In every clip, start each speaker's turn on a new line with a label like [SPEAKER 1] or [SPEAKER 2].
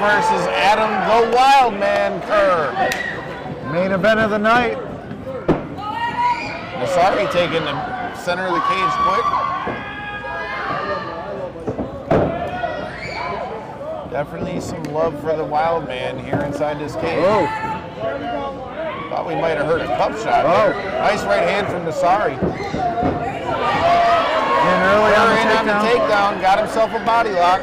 [SPEAKER 1] versus Adam the Wild Man Kehr.
[SPEAKER 2] Main event of the night.
[SPEAKER 1] Nasari taking the center of the cage quick. Definitely some love for the Wild Man here inside this cage.
[SPEAKER 2] Oh.
[SPEAKER 1] Thought we might have heard a cup shot there. Nice right hand from Nasari.
[SPEAKER 2] And early on the
[SPEAKER 1] takedown, got himself a body lock.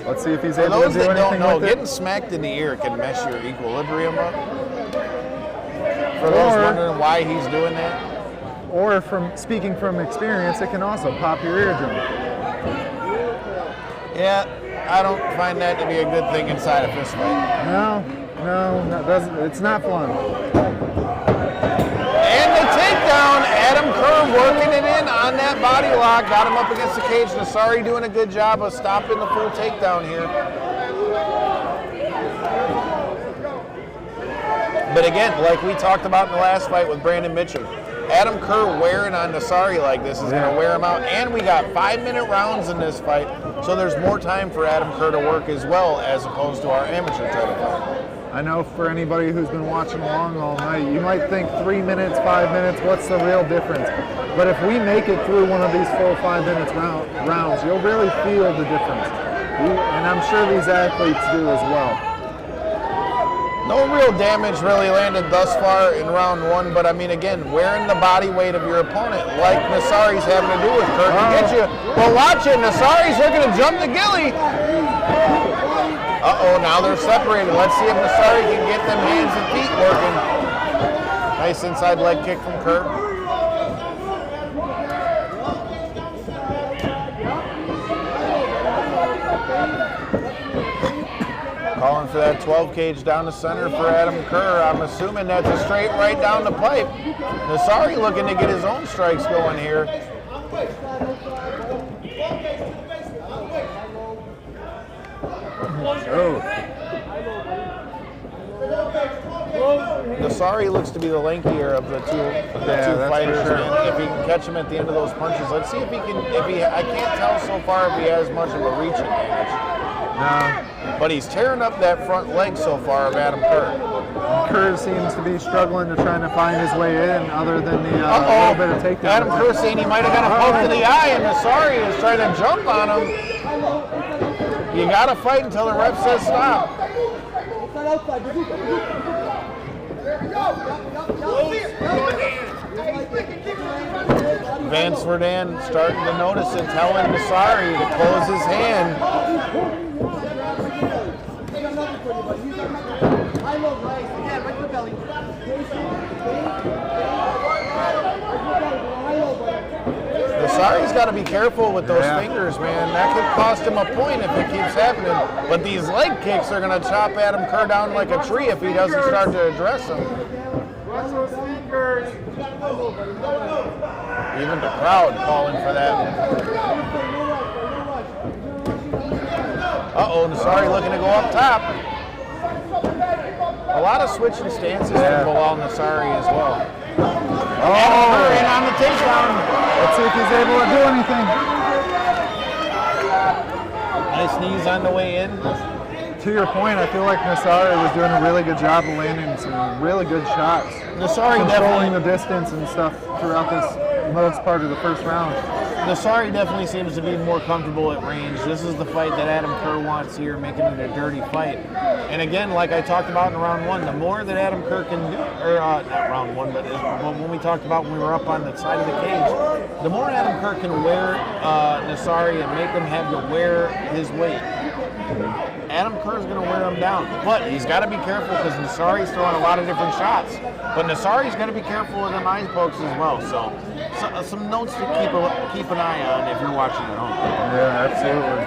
[SPEAKER 2] Let's see if he's able to do anything with it.
[SPEAKER 1] For those that don't know, getting smacked in the ear can mess your equilibrium up. For those wondering why he's doing that.
[SPEAKER 2] Or from speaking from experience, it can also pop your eardrum.
[SPEAKER 1] Yeah, I don't find that to be a good thing inside a fist fight.
[SPEAKER 2] No, it's not fun.
[SPEAKER 1] And the takedown, Adam Kehr working it in on that body lock, got him up against the cage. Nasari doing a good job of stopping the full takedown here. But again, like we talked about in the last fight with Brandon Mitchell, Adam Kehr wearing on Nasari like this is going to wear him out. And we got 5-minute rounds in this fight, so there's more time for Adam Kehr to work as well as opposed to our amateur title fight.
[SPEAKER 2] I know for anybody who's been watching along all night, you might think 3 minutes, 5 minutes, what's the real difference? But if we make it through one of these full 5 minutes rounds, you'll really feel the difference. And I'm sure these athletes do as well.
[SPEAKER 1] No real damage really landed thus far in round one, but I mean, again, wearing the body weight of your opponent, like Nasari's having to do with Kehr, can get you. Well, watch it. Nasari's looking to jump the gilly. Uh-oh, now they're separated. Let's see if Nasari can get them hands and feet working. Nice inside leg kick from Kehr. Calling for that 12 cage down the center for Adam Kehr. I'm assuming that's a straight right down the pipe. Nasari looking to get his own strikes going here.
[SPEAKER 2] Oh.
[SPEAKER 1] Nasari looks to be the lankier of the two fighters.
[SPEAKER 2] Sure.
[SPEAKER 1] Man. If he can catch him at the end of those punches, let's see if he can. I can't tell so far if he has much of a reach advantage.
[SPEAKER 2] No.
[SPEAKER 1] But he's tearing up that front leg so far of Adam Kehr.
[SPEAKER 2] Kehr seems to be struggling to trying to find his way in, other than the little bit of takedown.
[SPEAKER 1] Adam Kehr saying he might have got a poke to the eye, and Nasari is trying to jump on him. You got to fight until the ref says stop. Vance Verdan starting to notice it, telling Nasari to close his hand. Nasari's got to be careful with those fingers, man. That could cost him a point if it keeps happening. But these leg kicks are going to chop Adam Kehr down like a tree if he doesn't start to address them. Even the crowd calling for that. Uh-oh, Nasari looking to go up top. A lot of switching stances from Bilal Nasari as well. And on the takedown.
[SPEAKER 2] Let's see if he's able to do anything.
[SPEAKER 1] Nice knees on the way in.
[SPEAKER 2] To your point, I feel like Nasari was doing a really good job of landing some really good shots.
[SPEAKER 1] Nasari
[SPEAKER 2] controlling the distance and stuff throughout this most part of the first round.
[SPEAKER 1] Nasari definitely seems to be more comfortable at range. This is the fight that Adam Kehr wants here, making it a dirty fight. And again, like I talked about in round one, the more that Adam Kehr can do, or not round one, but when we talked about when we were up on the side of the cage, the more Adam Kehr can wear Nasari and make him have to wear his weight, Adam Kehr is going to wear him down. But he's got to be careful because Nasari's throwing a lot of different shots. But Nasari's got to be careful with them eye pokes as well. So some notes to keep an eye on if you're watching at home.
[SPEAKER 2] Yeah, absolutely.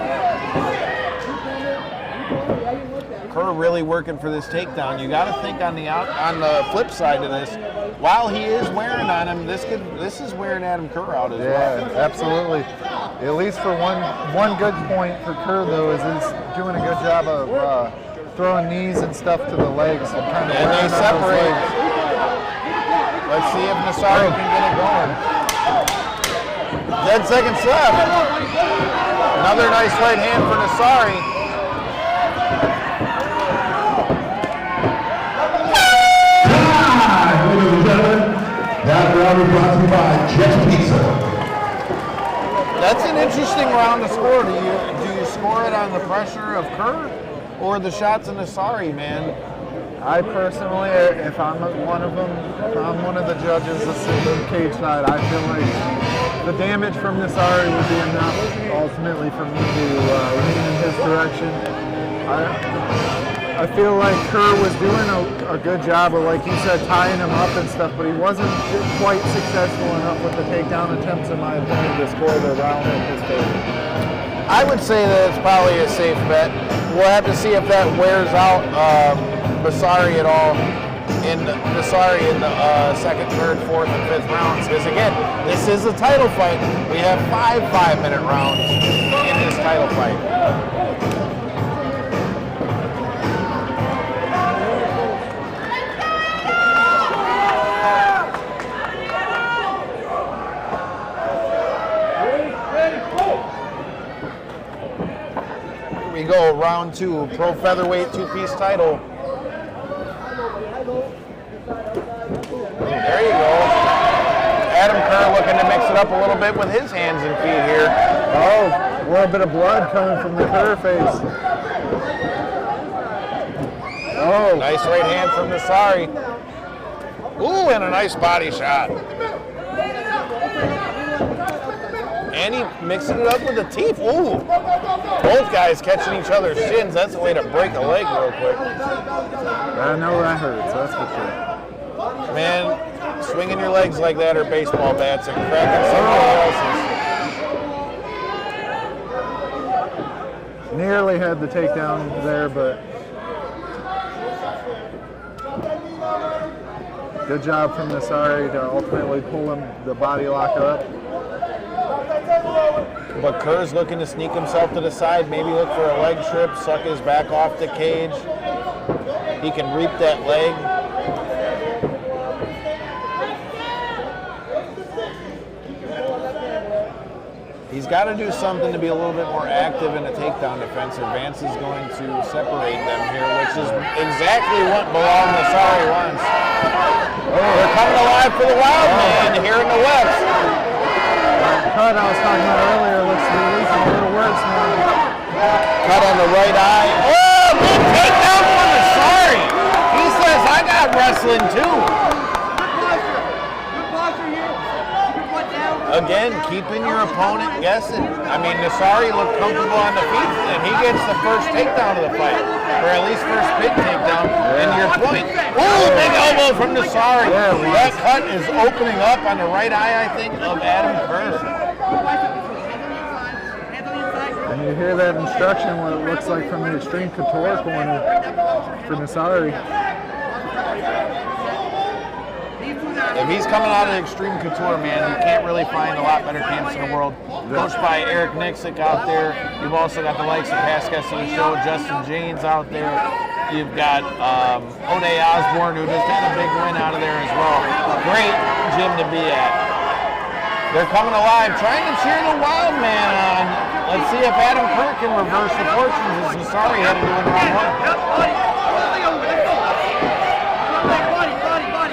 [SPEAKER 1] Kehr really working for this takedown. You got to think on the flip side of this, while he is wearing on him, this is wearing Adam Kehr out as well.
[SPEAKER 2] Yeah, absolutely. At least for one good point for Kehr though is he's doing a good job of throwing knees and stuff to the legs and kind of.
[SPEAKER 1] And they separate. Let's see if Nasari can get it going. 10 seconds left. Another nice right hand for Nasari.
[SPEAKER 3] round is brought to you by Just Pizza.
[SPEAKER 1] That's an interesting round to score. Do you score it on the pressure of Kehr or the shots of Nasari, man?
[SPEAKER 2] I personally, if I'm one of them, if I'm one of the judges sitting cage side, I feel like the damage from Nasari would be enough ultimately for me to lean in his direction. I feel like Kehr was doing a good job of, like you said, tying him up and stuff, but he wasn't quite successful enough with the takedown attempts, in my opinion, to score the round in his favor.
[SPEAKER 1] I would say that it's probably a safe bet. We'll have to see if that wears out Nasari at all in the second, third, fourth, and fifth rounds. Because again, this is a title fight. We have 5 5-minute rounds in this title fight. We go round 2, pro featherweight 2-piece title. There you go. Adam Kehr looking to mix it up a little bit with his hands and feet here.
[SPEAKER 2] Oh, a little bit of blood coming from the Kehr face. Oh,
[SPEAKER 1] Nice right hand from Nasari. Ooh, and a nice body shot. And he mixing it up with the teeth. Ooh. Both guys catching each other's shins. That's a way to break a leg real quick.
[SPEAKER 2] I know that hurts, that's for sure.
[SPEAKER 1] Man, swinging your legs like that or baseball bats and cracking somebody else's.
[SPEAKER 2] Nearly had the takedown there, but good job from Nasari to ultimately pull him the body lock up.
[SPEAKER 1] But Kehr's looking to sneak himself to the side, maybe look for a leg trip, suck his back off the cage. He can reap that leg. He's got to do something to be a little bit more active in the takedown defense, or Vance is going to separate them here, which is exactly what Bilal and Nasari wants. Oh, they're coming alive for the Wild Man here in the West.
[SPEAKER 2] Cut I was talking about earlier looks to be losing a little worse now.
[SPEAKER 1] Cut on the right eye. Oh, big takedown from Nasari. He says, I got wrestling too. Again, keeping your opponent guessing. I mean, Nasari looked comfortable on the feet, and he gets the first takedown of the fight, or at least first big takedown. And your point. Ooh, big elbow from Nasari. That cut is opening up on the right eye, I think, of Adam Kehr.
[SPEAKER 2] And you hear that instruction, what it looks like from the Extreme Couture corner for Nasari.
[SPEAKER 1] If he's coming out of Extreme Couture, man, you can't really find a lot better camps in the world. Coached by Eric Nixick out there. You've also got the likes of Pascal Show, Justin Janes out there. You've got O'Day Osborne, who just had a big win out of there as well. Great gym to be at. They're coming alive, trying to cheer the Wild Man on. Let's see if Adam Kehr can reverse the fortunes as Nasari had to do in round 1.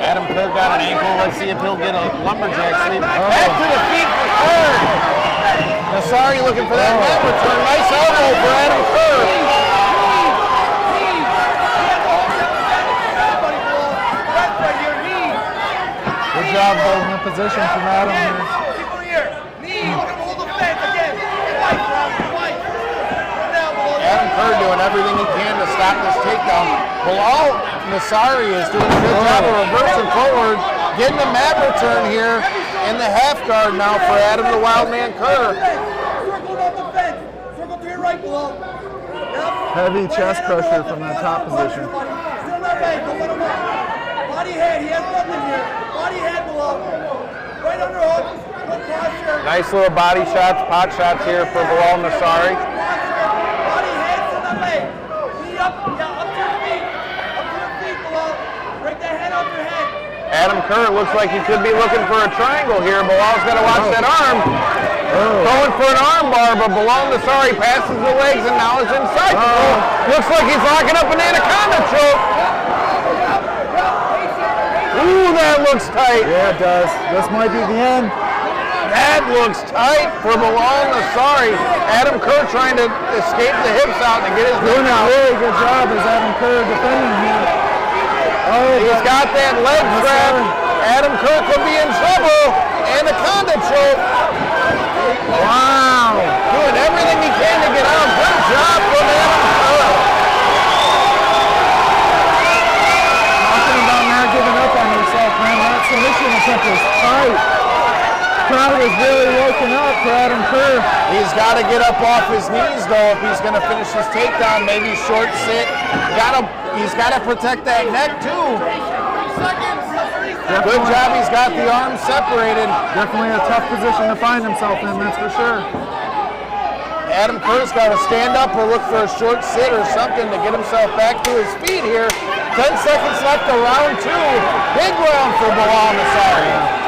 [SPEAKER 1] Adam Kehr got an ankle. Let's see if he'll get a lumberjack sweep. Back to the feet for Kehr. Nasari looking for that mat return. Nice elbow for Adam Kehr.
[SPEAKER 2] Good job holding the position from Adam here.
[SPEAKER 1] Adam Kehr doing everything he can to stop this takedown. Bilal Nasari is doing a good job of reversing forward, getting the mat return here in the half guard now for Adam the Wild Man Kehr.
[SPEAKER 2] Heavy chest pressure from that top position.
[SPEAKER 4] Body head, he has nothing here. Body head below. Right underhook. Good posture.
[SPEAKER 1] Nice little body shots, pot shots here for Bilal Nasari.
[SPEAKER 4] Body head to the leg. Knee up, yeah, up to your feet. Up to your feet below. Break that head off your head.
[SPEAKER 1] Adam Kehr looks like he could be looking for a triangle here. Bilal's got to watch that arm. Going for an arm bar, but Bilal Nasari passes the legs and now is inside. Looks like he's locking up an anaconda choke. Ooh, that looks tight.
[SPEAKER 2] Yeah, it does. This might be the end.
[SPEAKER 1] That looks tight for Bilal Nasari. Adam Kerr trying to escape the hips out and get his
[SPEAKER 2] Doing
[SPEAKER 1] knee
[SPEAKER 2] a
[SPEAKER 1] out.
[SPEAKER 2] really good job as Adam Kerr defending here. Oh,
[SPEAKER 1] He's got that leg trap. Adam Kerr could be in trouble. Anaconda choke. Wow. Doing everything he can to get out. Good job from Adam Kerr.
[SPEAKER 2] Talking about not giving up on yourself, man. That submission attempt is tight. Crowd is really woken up for Adam Kerr.
[SPEAKER 1] He's got to get up off his knees, though, if he's going to finish his takedown. Maybe short sit. He's got to protect that neck, too. Good job. He's got the arms separated.
[SPEAKER 2] Definitely a tough position to find himself in, that's for sure.
[SPEAKER 1] Adam Kerr's got to stand up or look for a short sit or something to get himself back to his feet here. 10 seconds left of round 2. Big round for Bilal Nasari.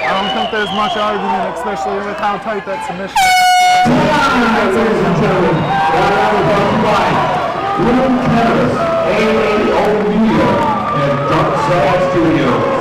[SPEAKER 2] I don't think there's much argument, especially with how tight that submission is.
[SPEAKER 3] Ladies and gentlemen, round brought to you by Blue Canvas, AAO Media, and Dark Side Studios.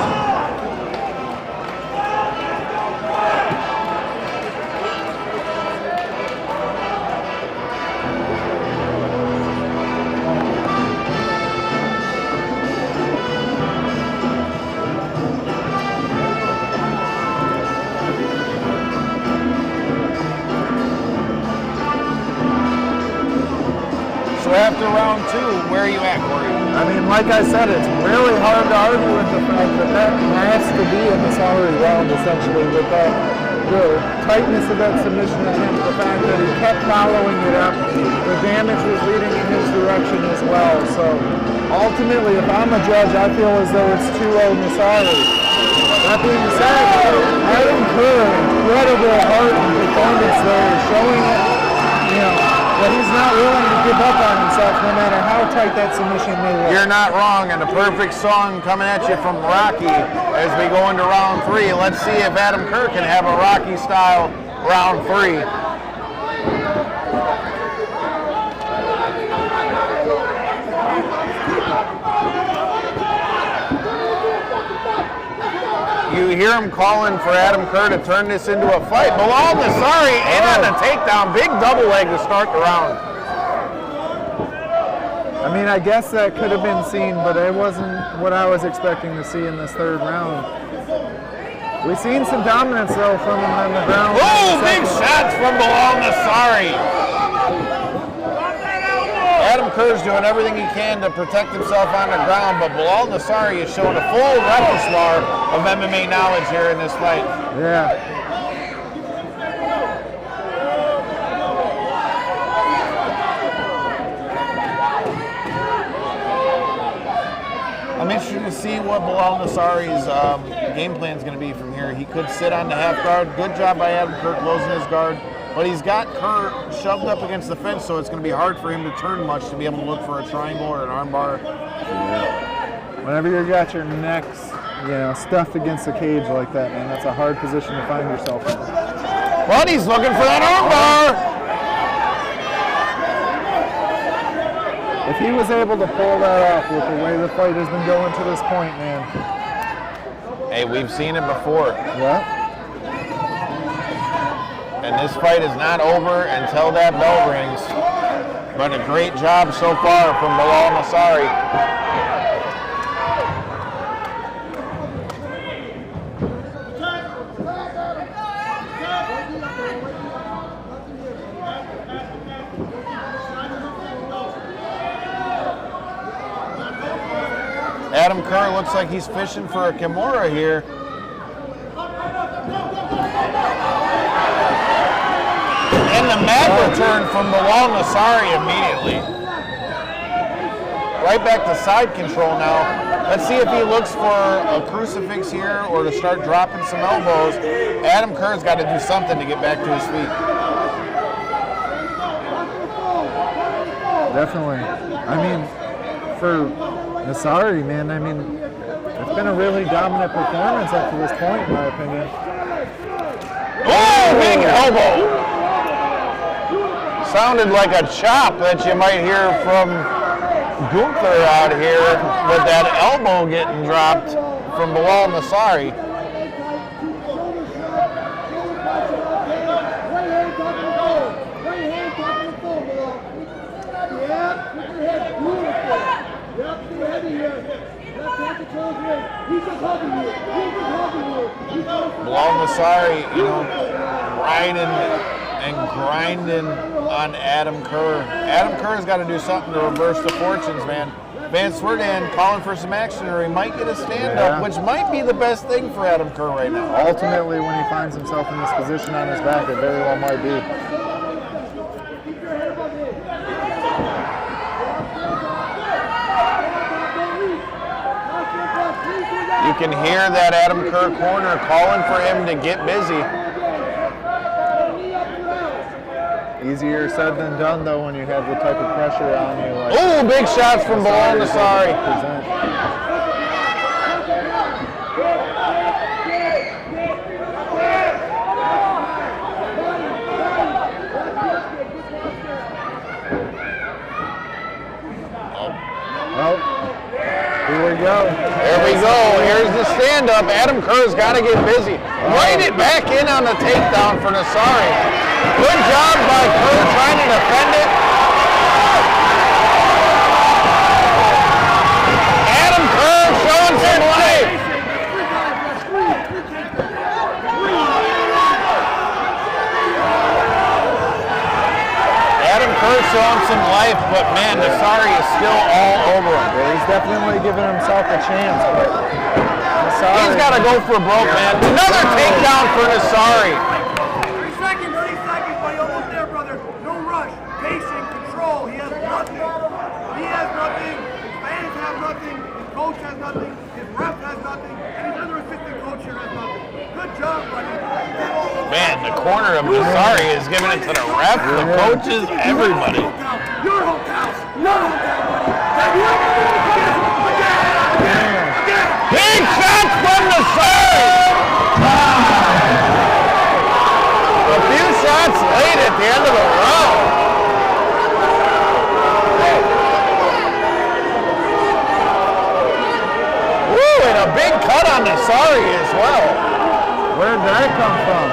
[SPEAKER 1] After round 2, where are you at, Corey?
[SPEAKER 2] I mean, like I said, it's really hard to argue with the fact that that has to be a Nasari round, essentially, with the tightness of that submission attempt, the fact that he kept following it up, the damage was leading in his direction as well. So, ultimately, if I'm a judge, I feel as though it's 2-0 Nasari. That being said, Adam Kerr, incredible heart and performance there, showing that he's not willing to give up on himself no matter how tight that submission may look.
[SPEAKER 1] You're not wrong, and a perfect song coming at you from Rocky as we go into round 3. Let's see if Adam Kerr can have a Rocky-style round 3. You hear him calling for Adam Kerr to turn this into a fight. Bilal Nasari in on the takedown. Big double leg to start the round.
[SPEAKER 2] I mean, I guess that could have been seen, but it wasn't what I was expecting to see in this third round. We've seen some dominance, though, from him on the ground.
[SPEAKER 1] Oh, big shots from Bilal Nasari. Adam Kerr's doing everything he can to protect himself on the ground, but Bilal Nasari is showing a full repertoire of MMA knowledge here in this fight.
[SPEAKER 2] Yeah.
[SPEAKER 1] I'm interested to see what Bilal Nasari's game plan is going to be from here. He could sit on the half guard. Good job by Adam Kerr closing his guard. But he's got Kerr shoved up against the fence, so it's going to be hard for him to turn much to be able to look for a triangle or an armbar.
[SPEAKER 2] Yeah. Whenever you got your necks, stuffed against the cage like that, man, that's a hard position to find yourself in.
[SPEAKER 1] But he's looking for that armbar.
[SPEAKER 2] If he was able to pull that off with the way the fight has been going to this point, man.
[SPEAKER 1] Hey, we've seen it before.
[SPEAKER 2] Yeah.
[SPEAKER 1] And this fight is not over until that bell rings. But a great job so far from Bilal Nasari. Adam Kerr looks like he's fishing for a Kimura here. And the mat return from Bilal Nasari immediately. Right back to side control now. Let's see if he looks for a crucifix here or to start dropping some elbows. Adam Kerr's got to do something to get back to his feet.
[SPEAKER 2] Definitely. I mean, for Nasari, man, it's been a really dominant performance up to this point, in my opinion.
[SPEAKER 1] Oh, big elbow! Sounded like a chop that you might hear from Gunther out here with that elbow getting dropped from Bilal Nasari. Bilal Nasari, you know, riding and grinding on Adam Kehr. Adam Kerr's got to do something to reverse the fortunes, man. Van Swerdand calling for some action, or he might get a stand-up, which might be the best thing for Adam Kehr right now.
[SPEAKER 2] Ultimately, when he finds himself in this position on his back, it very well might be.
[SPEAKER 1] You can hear that Adam Kehr corner calling for him to get busy.
[SPEAKER 2] Easier said than done, though, when you have the type of pressure on you. Like
[SPEAKER 1] Ooh, big shots from Bilal Nasari.
[SPEAKER 2] Oh, here we go.
[SPEAKER 1] There we go. Here's the stand-up. Adam Kehr's got to get busy. Right it back in on the takedown for Nasari. Good job by Kehr trying to defend it. Adam Kehr showing some life. Adam Kehr showing some life, but man, Nasari is still all over him.
[SPEAKER 2] Yeah, he's definitely giving himself a chance, but Nasari,
[SPEAKER 1] he's got to go for broke, man. Another takedown for Nasari.
[SPEAKER 4] 30 seconds, buddy. Almost there, brother. No rush. Patient, control. He has nothing. He has nothing. His fans have nothing. His coach has nothing. His ref has nothing. And his other assistant coach here has nothing. Good job, buddy.
[SPEAKER 1] Man, the corner of Nasari is giving it to the ref, the coaches, everybody.
[SPEAKER 4] Your hotel. Your hotel, buddy. Again.
[SPEAKER 1] Big shots from Nasari. A few shots late at the end of the round. Woo, and a big cut on Nasari as well.
[SPEAKER 2] where did that come from?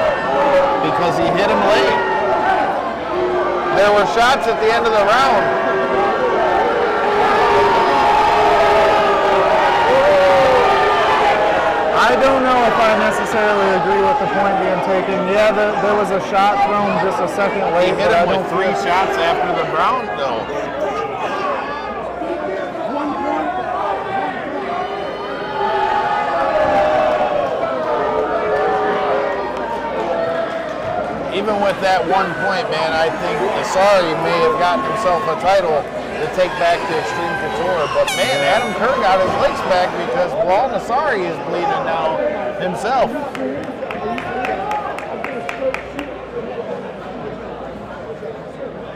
[SPEAKER 1] Because he hit him late. There were shots at the end of the round.
[SPEAKER 2] I don't know if I necessarily agree with the point being taken. Yeah, there was a shot thrown just a second late.
[SPEAKER 1] He hit him with 3 shots after the round, though. Even with that 1 point, man, I think Nasari may have gotten himself a title to take back to Extreme Couture. But man, Adam Kehr got his legs back because Bilal Nasari is bleeding now himself.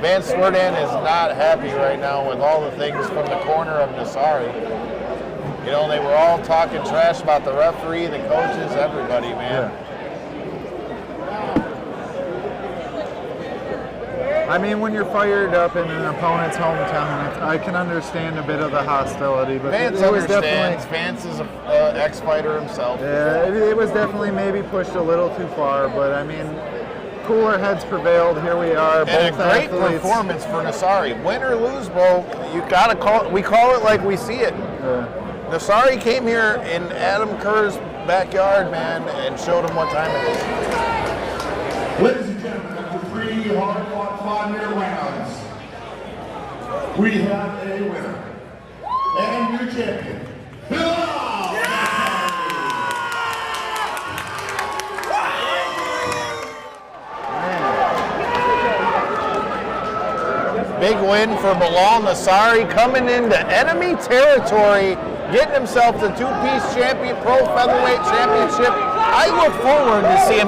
[SPEAKER 1] Van Swerdand is not happy right now with all the things from the corner of Nasari. You know, they were all talking trash about the referee, the coaches, everybody, man.
[SPEAKER 2] Yeah. I mean, when you're fired up in an opponent's hometown, I can understand a bit of the hostility, but
[SPEAKER 1] Vance
[SPEAKER 2] it was
[SPEAKER 1] understands.
[SPEAKER 2] definitely.
[SPEAKER 1] Vance is an ex-fighter himself.
[SPEAKER 2] Yeah, it was definitely maybe pushed a little too far, but I mean, cooler heads prevailed. Here we are,
[SPEAKER 1] And
[SPEAKER 2] both
[SPEAKER 1] a great
[SPEAKER 2] athletes.
[SPEAKER 1] performance for Nasari. Win or lose, bro, you gotta call it. We call it like we see it.
[SPEAKER 2] Yeah.
[SPEAKER 1] Nasari came here in Adam Kehr's backyard, man, and showed him what time it is.
[SPEAKER 3] Ladies and gentlemen, after 3 hard-fought 5-minute rounds, we have a winner and new champion, Bilal.
[SPEAKER 1] Big win for Bilal Nasari coming into enemy territory, getting himself the 2-piece champion, Pro Featherweight Championship. I look forward to seeing